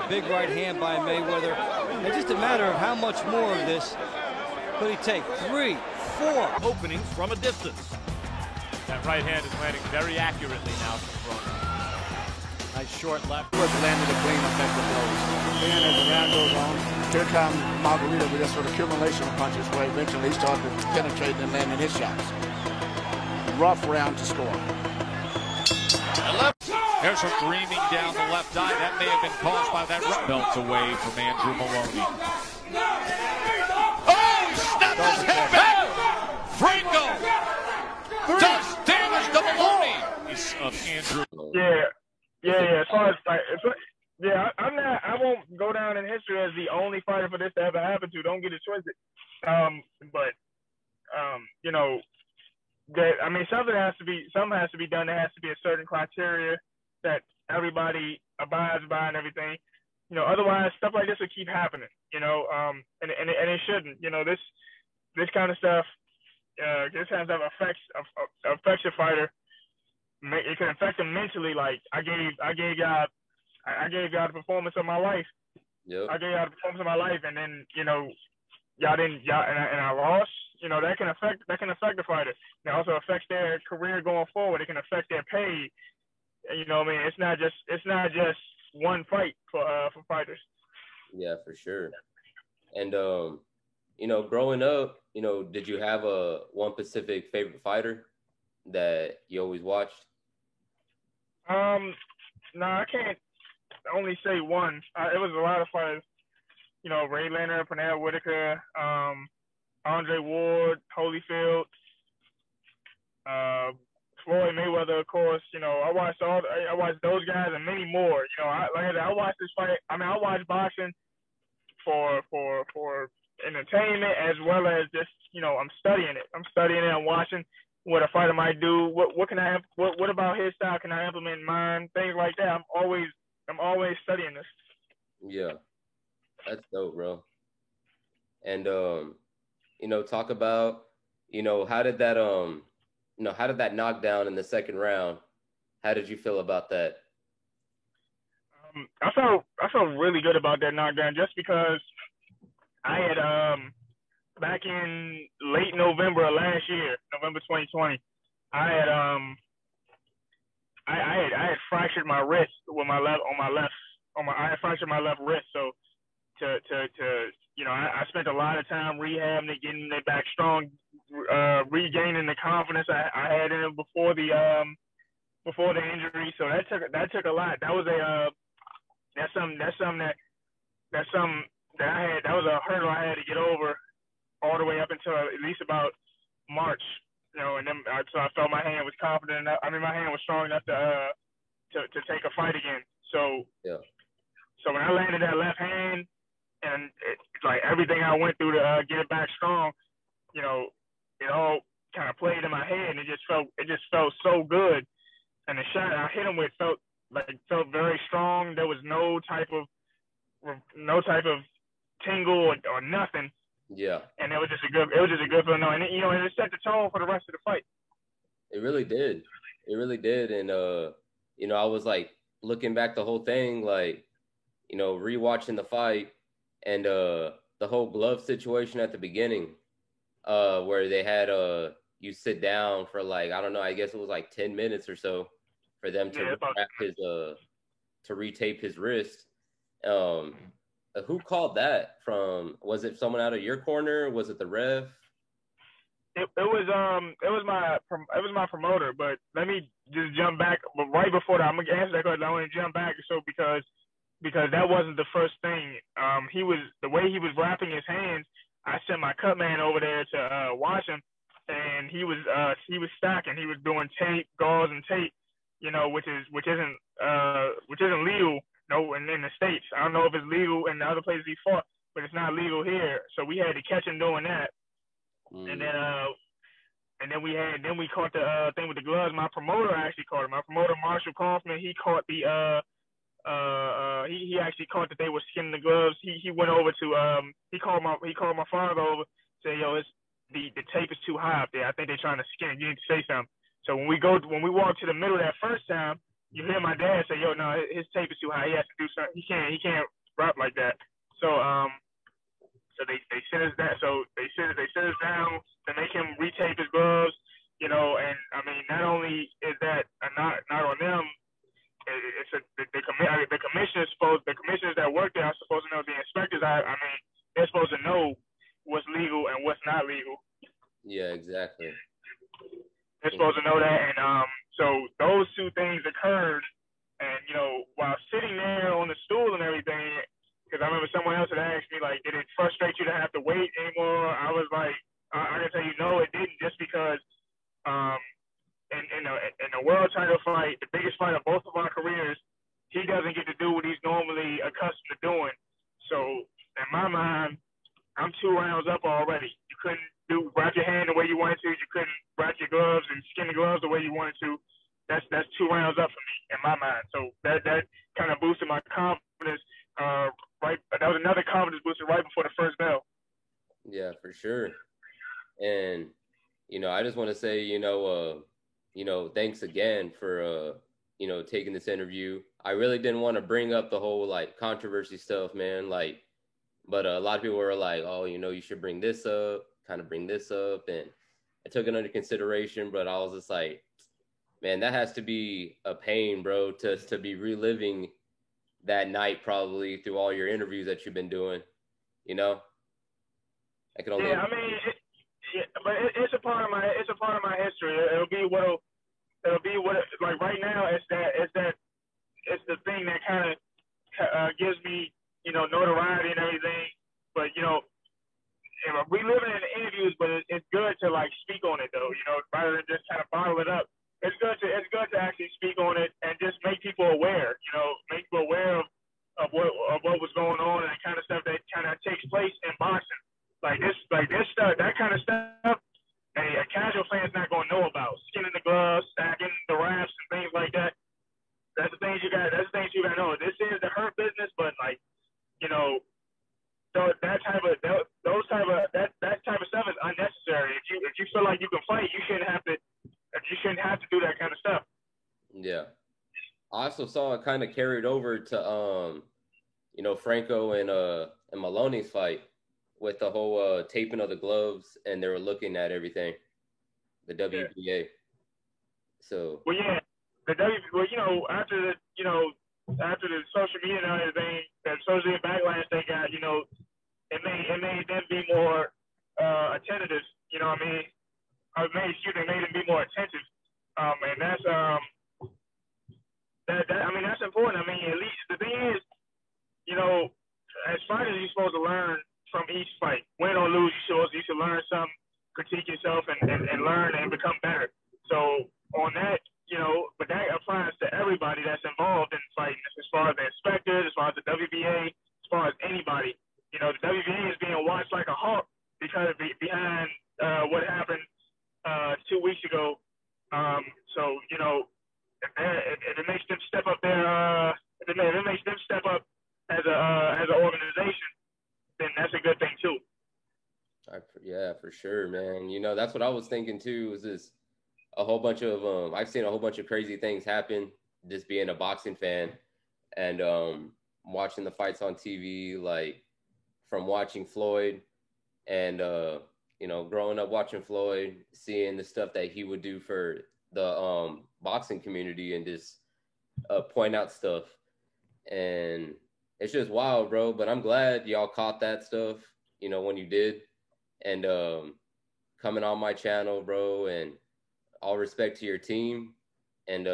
Big right hand by Mayweather. It's just a matter of how much more of this could he take. 3, 4 openings from a distance. That right hand is landing very accurately now from Broner. Nice short left. Landed a clean, effective blows. Then as the round goes on, here comes Margarito with this sort of accumulation of punches where eventually he started penetrating and landing his shots. Rough round to score. There's some greening down the left eye. That may have been caused by that right. Belts away from Andrew Maloney. Oh, he snapped his head back! Franco does damage to Maloney. Of Andrew. Yeah. As far as I won't go down in history as the only fighter for this to ever happen to. Don't get it twisted. Something has to be done. There has to be a certain criteria that everybody abides by and everything. Otherwise stuff like this will keep happening. And it shouldn't. This kind of stuff. This kind of stuff affects a fighter. It can affect them mentally. Like I gave y'all the performance of my life. Yep. I gave y'all the performance of my life, and then y'all didn't. And I lost. That can affect the fighter. It also affects their career going forward. It can affect their pay. It's not just one fight for fighters. Yeah, for sure. And growing up, did you have one specific favorite fighter that you always watched? No, I can't only say one. It was a lot of fighters. Ray Leonard, Pernell Whitaker, Andre Ward, Holyfield, Floyd Mayweather, of course. I watched those guys and many more. I watched this fight. I watched boxing for entertainment as well as just I'm studying it. I'm watching what a fighter might do. What can I? What about his style can I implement in mine? Things like that. I'm always studying this. Yeah, that's dope, bro. And talk about how did that knockdown in the second round? How did you feel about that? I felt really good about that knockdown just because I had back in late November of last year, November 2020, I had fractured my wrist with I had fractured my left wrist. So I spent a lot of time rehabbing it, getting it back strong, regaining the confidence I had in it before the injury. So that took a lot. That was that's something that I had. That was a hurdle I had to get over all the way up until at least about March. And then so I felt my hand was confident enough. My hand was strong enough to take a fight again. So yeah. So when I landed that left hand, and like everything I went through to get it back strong, it all kind of played in my head, and it just felt so good. And the shot I hit him with felt very strong. There was no type of tingle or nothing. Yeah. And it was just a good feeling. And it set the tone for the rest of the fight. It really did. And I was like looking back the whole thing, like, rewatching the fight and the whole glove situation at the beginning, where they had you sit down for like, I don't know, I guess it was like 10 minutes or so for them to to retape his wrist. Who called that from? Was it someone out of your corner? Was it the ref? It was my promoter. But let me just jump back. But right before that, I'm gonna answer that question. I want to jump back because that wasn't the first thing. The way he was wrapping his hands. I sent my cut man over there to watch him, and he was stacking. He was doing tape, gauze, and tape. Which isn't legal. No, in the States. I don't know if it's legal in the other places he fought, but it's not legal here. So we had to catch him doing that. And then we caught the thing with the gloves. My promoter actually caught it. My promoter, Marshall Kaufman, he caught the he actually caught that they were skinning the gloves. He went over to he called my father over, say, yo, the tape is too high up there. I think they're trying to skin it. You need to say something. So when we walked to the middle that first time, you hear my dad say, "Yo, no, his tape is too high. He has to do something. He can't rap like that." So so they sit us down. So they sit us down to make him retape his gloves. You know, and I mean, not only is that not on them, it's the commissioners that work there are supposed to know. The inspectors, I mean, they're supposed to know what's legal and what's not legal. Yeah, exactly. They're supposed to know that, and so those two things occurred, and you know, while sitting there on the stool and everything, because I remember someone else had asked me, like, did it frustrate you to have to wait anymore? I was like, I can tell you, no, it didn't, just because in the world title fight, the biggest fight of both of our careers, he doesn't get to do what he's normally accustomed to doing. So in my mind, I'm 2 rounds up already. You couldn't wrap your hand the way you wanted to. You couldn't wrap your gloves and skin the gloves the way you wanted to. That's 2 rounds up for me in my mind. So that kind of boosted my confidence. That was another confidence booster right before the first bell. Yeah, for sure. And you know, I just want to say, you know, thanks again for you know, taking this interview. I really didn't want to bring up the whole like controversy stuff, man. Like, but a lot of people were like, oh, you know, you should bring this up, kind of bring this up, and I took it under consideration. But I was just like, man, that has to be a pain, bro, to be reliving that night probably through all your interviews that you've been doing. You know, I can only. Yeah, I mean, but it's a part of my history. It'll be what like right now. It's the thing that kind of gives me, you know, notoriety and everything. But you know, reliving it in the interviews, but it's good to like speak on it though. You know, rather than just kind of bottle it up. It's good to actually speak on it and just make people aware. You know, make people aware of what was going on and the kind of stuff that kind of takes place in boxing. Like this stuff, that kind of stuff, a casual fan's not going to know about. Skinning the gloves, stacking the wraps, and things like that. That's the things you got to know. This is the hurt business, but like, you know, so that type of stuff is unnecessary. If you feel like you can fight, you shouldn't have to do that kind of stuff. Yeah, I also saw it kind of carried over to you know, Franco and Maloney's fight, with the whole taping of the gloves, and they were looking at everything, the WBA. Yeah. So. Well, yeah, you know, after the social media and everything, that social media backlash they got, you know, it made them be more attentive. You know what I mean? It made them be more attentive. And that's that's important. I mean, at least the thing is, you know, as fighters, you're supposed to learn from each fight. Win or lose, you should learn something, critique yourself, and learn and become better. So on that, you know, but that applies to everybody that's involved in fighting, as far as the inspectors, as far as the WBA, as far as anybody. You know, the WBA is being watched like a hawk because behind what happened 2 weeks ago. So, you know, if it makes them step up if it makes them step up as an organization, then that's a good thing too. Yeah, for sure, man. You know, that's what I was thinking too. Is a whole bunch of I've seen a whole bunch of crazy things happen just being a boxing fan, and watching the fights on TV, like from watching Floyd, and you know, growing up watching Floyd, seeing the stuff that he would do for the boxing community and just point out stuff, and it's just wild, bro. But I'm glad y'all caught that stuff, you know, when you did. And coming on my channel, bro, and all respect to your team. And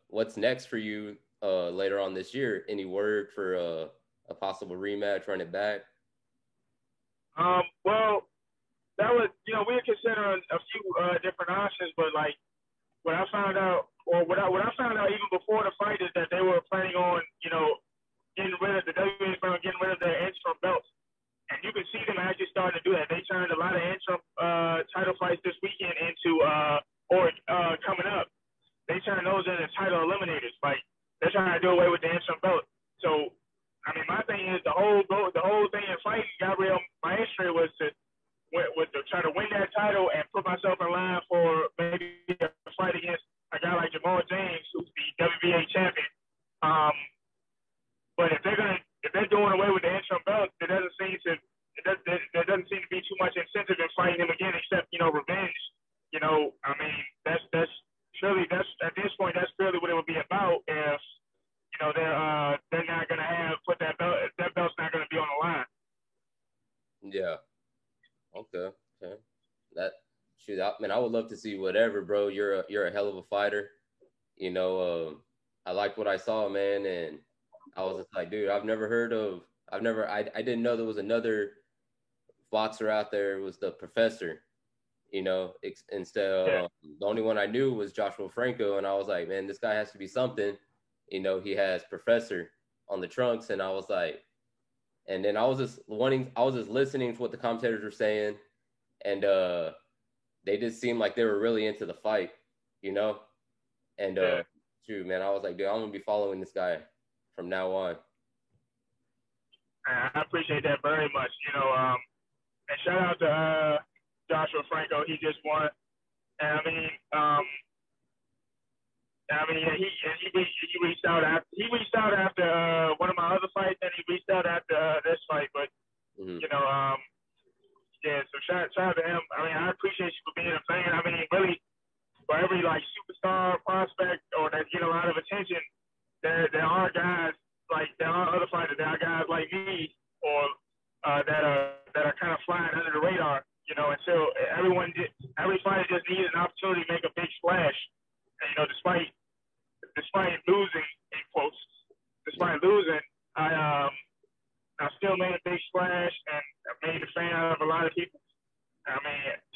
what's next for you later on this year? Any word for a possible rematch, run it back? Well, that was, you know, we were considering a few different options, but like what I found out even before the fight is that they were planning on, you know, getting rid of their interim belts. And you can see them actually starting to do that. They turned a lot of interim title fights this weekend into coming up. They turned those into title eliminators. Like, they're trying to do away with the interim belt. So, I mean, my thing is the whole thing in fighting Gabriel Maestre was to try to win that title and put myself in line for maybe a fight against a guy like Jamal James, who's the WBA heavyweight champion. But if they're doing away with the interim belt, there doesn't seem to be too much incentive in fighting him again, except revenge. I mean that's at this point that's really what it would be about if they're not gonna put that belt's not gonna be on the line. Yeah. Okay. I would love to see whatever, bro. You're a hell of a fighter. I liked what I saw, man, and I was just like, dude, I didn't know there was another boxer out there. It was the Professor, instead of the only one I knew was Joshua Franco, and I was like, man, this guy has to be something. He has Professor on the trunks, and I was like, and then I was just listening to what the commentators were saying, and they just seemed like they were really into the fight, and shoot, man, I was like, dude, I'm gonna be following this guy from now on. I appreciate that very much, and shout out to Joshua Franco. He just won, and he reached out after one of my other fights, and he reached out after this fight. But so shout out to him. I appreciate you for being a fan. Really, for every superstar prospect or that get a lot of attention, there are guys there are other fighters. There are guys like me or that are kind of flying under the radar. Until every fighter just needs an opportunity to make a big splash. And, despite losing, in quotes, I still made a big splash and I made a fan out of a lot of people.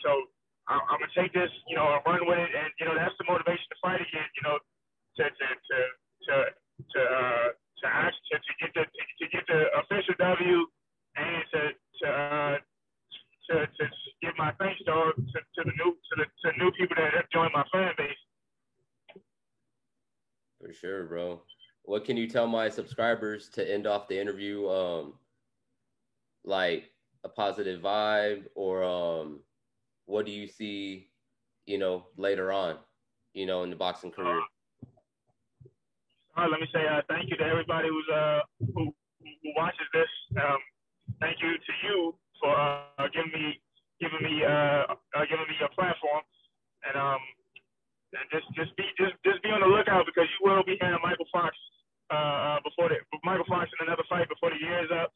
So I'm gonna take this, and run with it, and that's the motivation to fight again. To get the official W and to give my thanks to the new people that have joined my fan base. For sure, bro. What can you tell my subscribers to end off the interview? Like a positive vibe, or what do you see, later on, in the boxing career? Let me say thank you to everybody who watches this. Thank you to you for giving me a platform, and just be on the lookout, because you will be hearing Michael Fox in another fight before the year is up.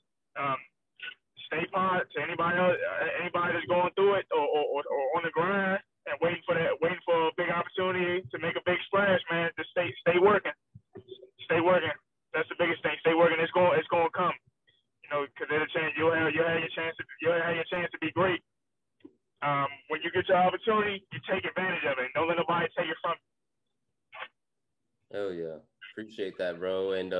Stay pod to anybody that's going through it or on the grind and waiting for a big opportunity to make a big splash, man. Just stay working. Stay working. That's the biggest thing. Stay working. It's going to come. Because there's a chance you'll have your chance to be great. When you get your opportunity, you take advantage of it. Don't let nobody take it from you. Hell yeah. Appreciate that, bro. And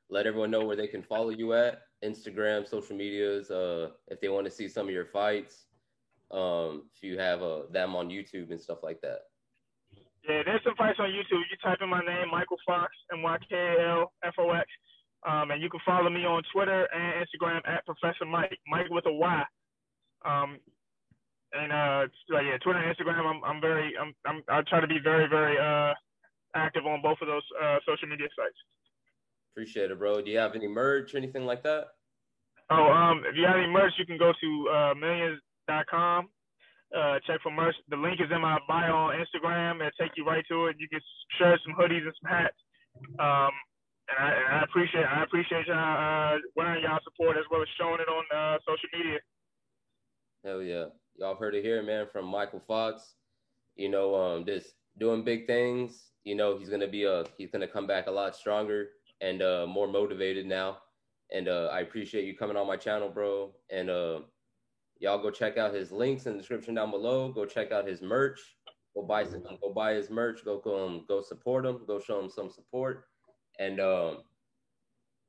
let everyone know where they can follow you at. Instagram, social medias, if they want to see some of your fights, if you have them on YouTube and stuff like that. Yeah, there's some fights on YouTube. You type in my name, Michael Fox, MYKLFOX, and you can follow me on Twitter and Instagram at Professor Mike with a Y. Twitter and Instagram. I try to be very, very active on both of those social media sites. Appreciate it, bro. Do you have any merch or anything like that? If you have any merch, you can go to millions.com. Check for merch. The link is in my bio on Instagram. It'll take you right to it. You can share some hoodies and some hats. And I appreciate y'all wearing y'all support as well as showing it on social media. Hell yeah. Y'all heard it here, man, from Michael Fox. Just doing big things. He's gonna come back a lot stronger and more motivated now. And I appreciate you coming on my channel, bro. And y'all go check out his links in the description down below. Go check out his merch. Go buy his merch. Go support him. Go show him some support. And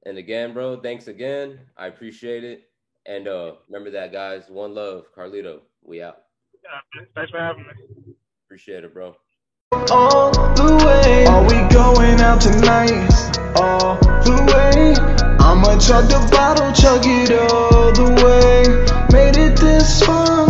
again, bro, thanks again. I appreciate it. And remember that, guys. One love, Carlito. We out. Yeah, thanks for having me. Appreciate it, bro. All the way. Are we going out tonight? All the way. I'ma chug the bottle, chug it all the way. Made it this far.